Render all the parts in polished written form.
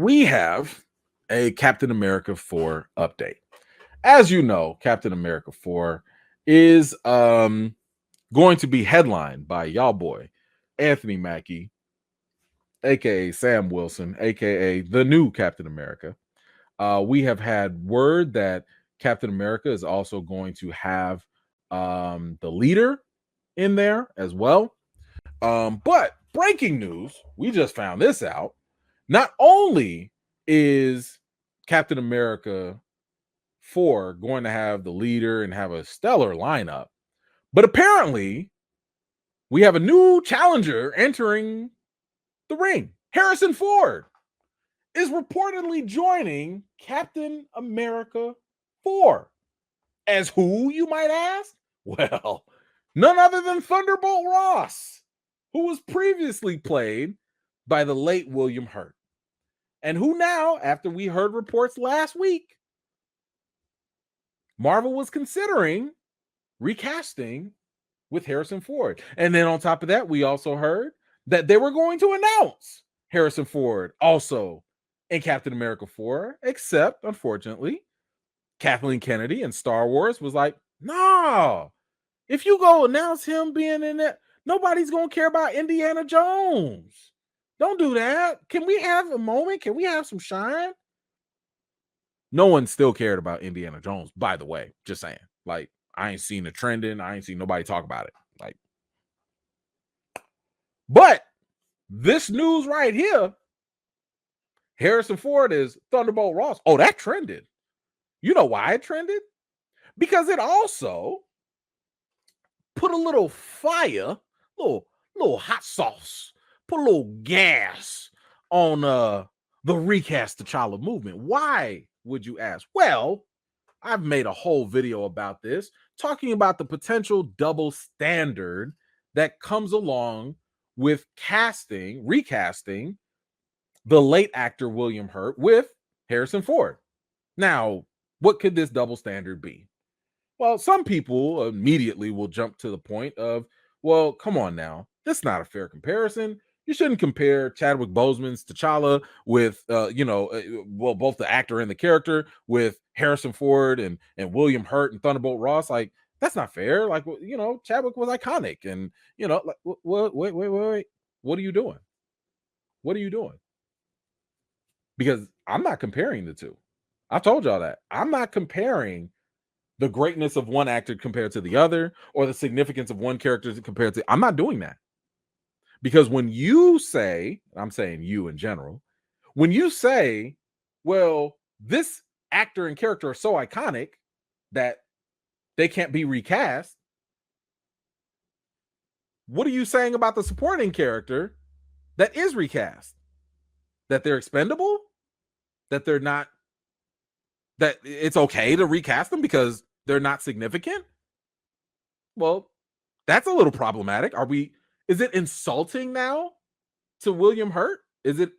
we have a Captain America 4 update. As you know, Captain America 4 is going to be headlined by y'all boy Anthony Mackie, aka Sam Wilson, aka the new Captain America. We have had word that Captain America is also going to have the leader in there as well. But breaking news, we just found this out. Not only is Captain America 4 going to have the leader and have a stellar lineup, but apparently we have a new challenger entering the ring. Harrison Ford is reportedly joining Captain America 4. As who, you might ask? Well, none other than Thunderbolt Ross, who was previously played by the late William Hurt. And who now, after we heard reports last week, Marvel was considering recasting with Harrison Ford. And then on top of that, we also heard that they were going to announce Harrison Ford also in Captain America 4, except, unfortunately, Kathleen Kennedy in Star Wars was like, no, if you go announce him being in it, nobody's going to care about Indiana Jones. Don't do that. Can we have a moment? Can we have some shine? No one still cared about Indiana Jones, by the way. Just saying. Like, I ain't seen the trending. I ain't seen nobody talk about it. Like, but this news right here, Harrison Ford is Thunderbolt Ross. Oh, that trended. You know why it trended? Because it also put a little fire, little hot sauce, put a little gas on the Recast T'Challa movement. Why, would you ask? Well, I've made a whole video about this, talking about the potential double standard that comes along with recasting the late actor William Hurt with Harrison Ford. Now, what could this double standard be? Well, some people immediately will jump to the point of, well, come on now. That's not a fair comparison. You shouldn't compare Chadwick Boseman's T'Challa with, both the actor and the character with Harrison Ford and William Hurt and Thunderbolt Ross. Like, that's not fair. Like, Chadwick was iconic. And, like, wait. What are you doing? What are you doing? Because I'm not comparing the two. I told y'all that. I'm not comparing the greatness of one actor compared to the other, or the significance of one character compared to. I'm not doing that. Because when you say, I'm saying you in general, when you say, well, this actor and character are so iconic that they can't be recast, what are you saying about the supporting character that is recast? That they're expendable? That they're not, that it's okay to recast them because they're not significant? Well, that's a little problematic. Is it insulting now to William Hurt? Is it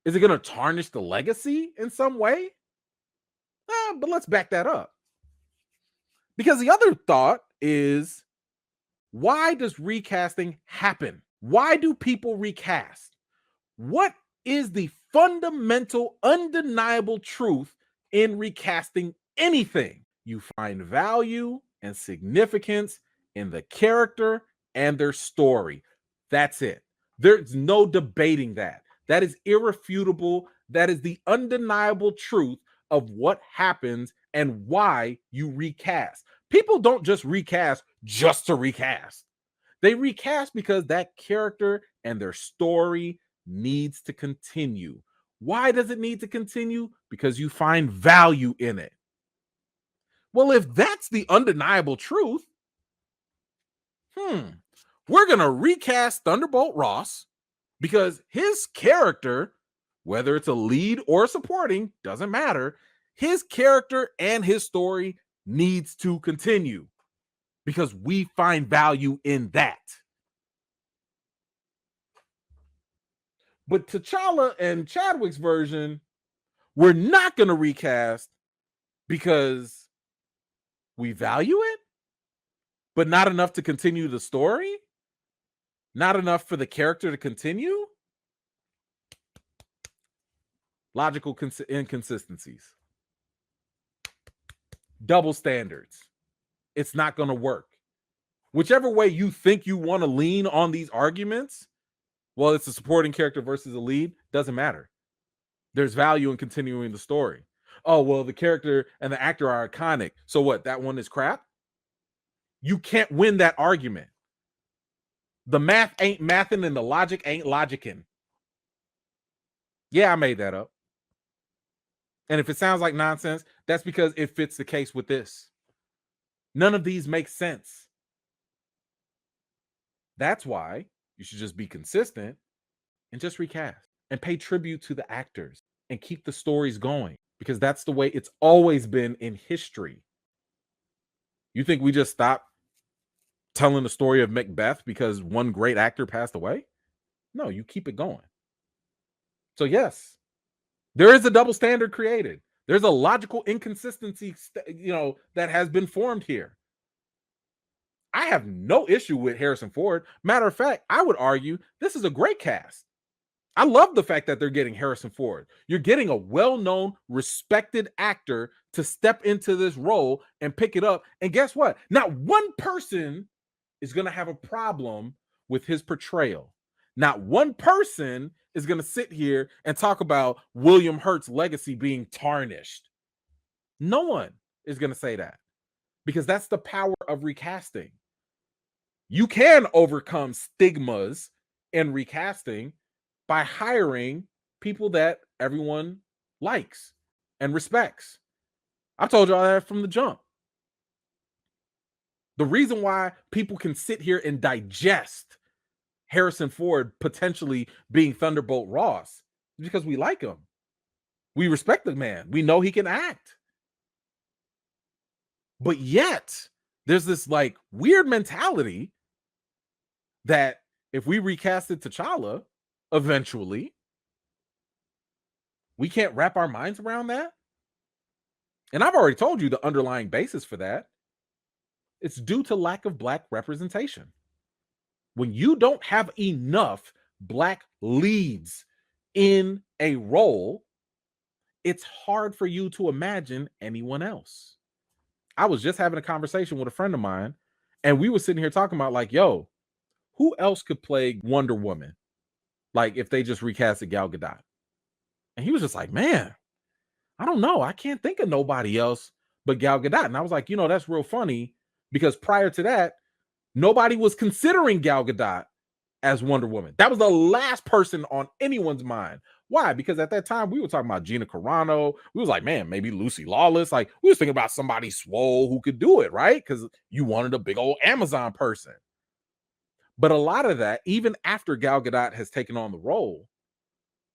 going to tarnish the legacy in some way? But let's back that up. Because the other thought is, why does recasting happen? Why do people recast? What is the fundamental, undeniable truth in recasting anything? You find value and significance in the character and their story. That's it. There's no debating that. That is irrefutable. That is the undeniable truth of what happens and why you recast. People don't just recast just to recast. They recast because that character and their story needs to continue. Why does it need to continue? Because you find value in it. Well, if that's the undeniable truth, we're going to recast Thunderbolt Ross because his character, whether it's a lead or supporting, doesn't matter. His character and his story needs to continue because we find value in that. But T'Challa and Chadwick's version, we're not going to recast because we value it, but not enough to continue the story? Not enough for the character to continue? logical inconsistencies, double standards. It's not going to work. Whichever way you think you want to lean on these arguments, well, it's a supporting character versus a lead, doesn't matter. There's value in continuing the story. Oh, well, the character and the actor are iconic. So what? That one is crap? You can't win that argument. The math ain't mathing and the logic ain't logicking. Yeah, I made that up. And if it sounds like nonsense, that's because it fits the case with this. None of these make sense. That's why you should just be consistent and just recast and pay tribute to the actors and keep the stories going, because that's the way it's always been in history. You think we just stop telling the story of Macbeth because one great actor passed away? No, you keep it going. So yes, there is a double standard created. There's a logical inconsistency, that has been formed here. I have no issue with Harrison Ford. Matter of fact, I would argue this is a great cast. I love the fact that they're getting Harrison Ford. You're getting a well-known, respected actor to step into this role and pick it up. And guess what? Not one person is going to have a problem with his portrayal. Not one person is going to sit here and talk about William Hurt's legacy being tarnished. No one is going to say that, because that's the power of recasting. You can overcome stigmas in recasting by hiring people that everyone likes and respects. I've told y'all that from the jump. The reason why people can sit here and digest Harrison Ford potentially being Thunderbolt Ross is because we like him. We respect the man. We know he can act. But yet, there's this like weird mentality that if we recasted T'Challa eventually, we can't wrap our minds around that. And I've already told you the underlying basis for that. It's due to lack of Black representation. When you don't have enough Black leads in a role, it's hard for you to imagine anyone else. I was just having a conversation with a friend of mine, and we were sitting here talking about like, yo, who else could play Wonder Woman? Like if they just recasted Gal Gadot. And he was just like, man, I don't know. I can't think of nobody else but Gal Gadot. And I was like, that's real funny, because prior to that, nobody was considering Gal Gadot as Wonder Woman. That was the last person on anyone's mind. Why? Because at that time, we were talking about Gina Carano. We was like, man, maybe Lucy Lawless. Like, we was thinking about somebody swole who could do it, right? Because you wanted a big old Amazon person. But a lot of that, even after Gal Gadot has taken on the role,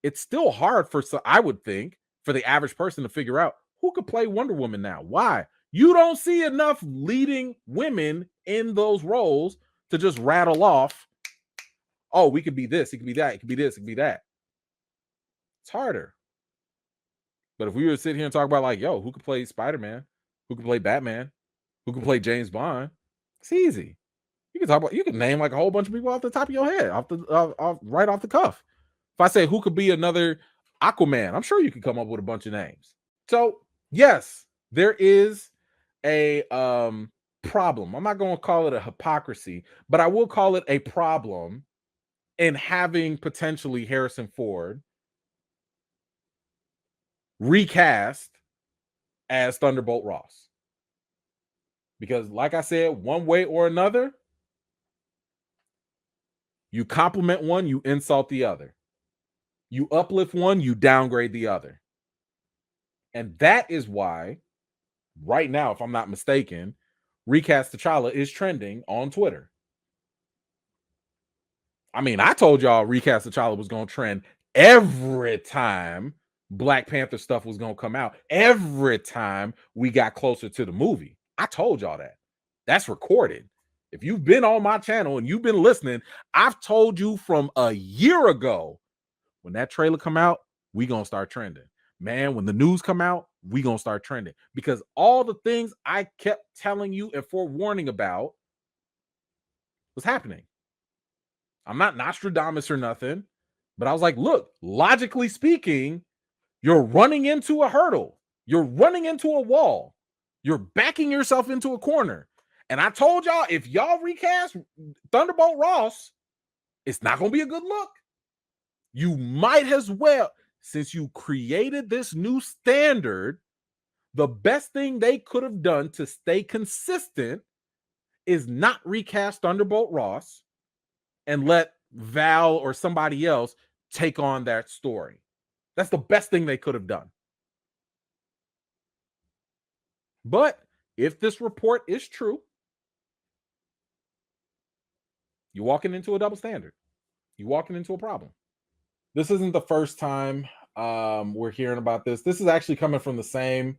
it's still hard I would think, for the average person to figure out who could play Wonder Woman now. Why? You don't see enough leading women in those roles to just rattle off, oh, we could be this, it could be that, it could be this, it could be that. It's harder. But if we were to sit here and talk about like, yo, who could play Spider-Man? Who could play Batman? Who could play James Bond? It's easy. You can name like a whole bunch of people off the top of your head, right off the cuff. If I say who could be another Aquaman, I'm sure you could come up with a bunch of names. So yes, there is a problem. I'm not going to call it a hypocrisy, but I will call it a problem in having potentially Harrison Ford recast as Thunderbolt Ross. Because like I said, one way or another, you compliment one, you insult the other. You uplift one, you downgrade the other. And that is why right now, if I'm not mistaken, Recast T'Challa is trending on Twitter. I mean, I told y'all Recast T'Challa was going to trend every time Black Panther stuff was going to come out. Every time we got closer to the movie. I told y'all that. That's recorded. If you've been on my channel and you've been listening, I've told you from a year ago, when that trailer come out, we going to start trending. Man, when the news come out, we going to start trending. Because all the things I kept telling you and forewarning about was happening. I'm not Nostradamus or nothing, but I was like, look, logically speaking, You're running into a hurdle. You're running into a wall. You're backing yourself into a corner. And I told y'all, if y'all recast Thunderbolt Ross, it's not going to be a good look. You might as well, since you created this new standard, the best thing they could have done to stay consistent is not recast Thunderbolt Ross and let Val or somebody else take on that story. That's the best thing they could have done. But if this report is true, you're walking into a double standard. You're walking into a problem. This isn't the first time we're hearing about this. This is actually coming from the same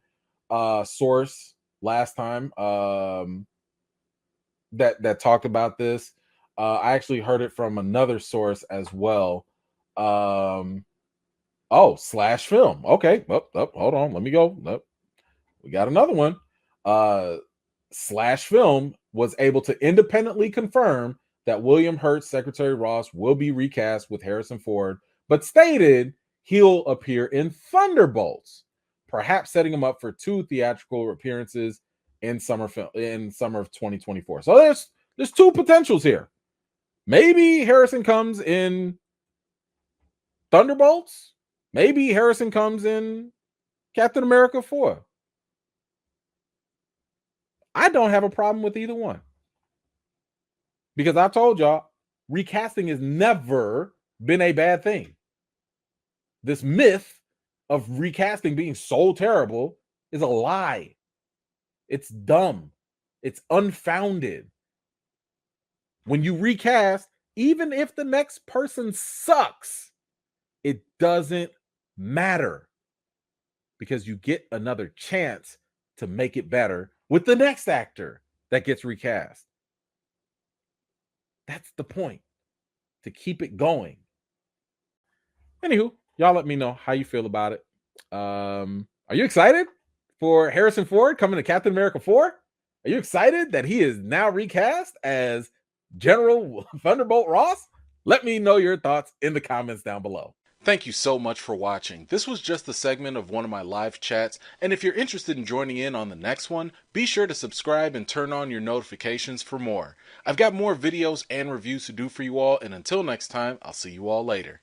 source last time that talked about this. I actually heard it from another source as well. Slash Film. Okay. Hold on. Let me go. We got another one. Slash Film was able to independently confirm that William Hurt's Secretary Ross will be recast with Harrison Ford, but stated he'll appear in Thunderbolts, perhaps setting him up for 2 theatrical appearances in summer of 2024. So there's 2 potentials here. Maybe Harrison comes in Thunderbolts. Maybe Harrison comes in Captain America 4. I don't have a problem with either one. Because I told y'all, recasting has never been a bad thing. This myth of recasting being so terrible is a lie. It's dumb. It's unfounded. When you recast, even if the next person sucks, it doesn't matter. Because you get another chance to make it better with the next actor that gets recast. That's the point, to keep it going. Anywho, y'all let me know how you feel about it. Are you excited for Harrison Ford coming to Captain America 4? Are you excited that he is now recast as General Thunderbolt Ross? Let me know your thoughts in the comments down below. Thank you so much for watching. This was just a segment of one of my live chats, and if you're interested in joining in on the next one, be sure to subscribe and turn on your notifications for more. I've got more videos and reviews to do for you all, and until next time, I'll see you all later.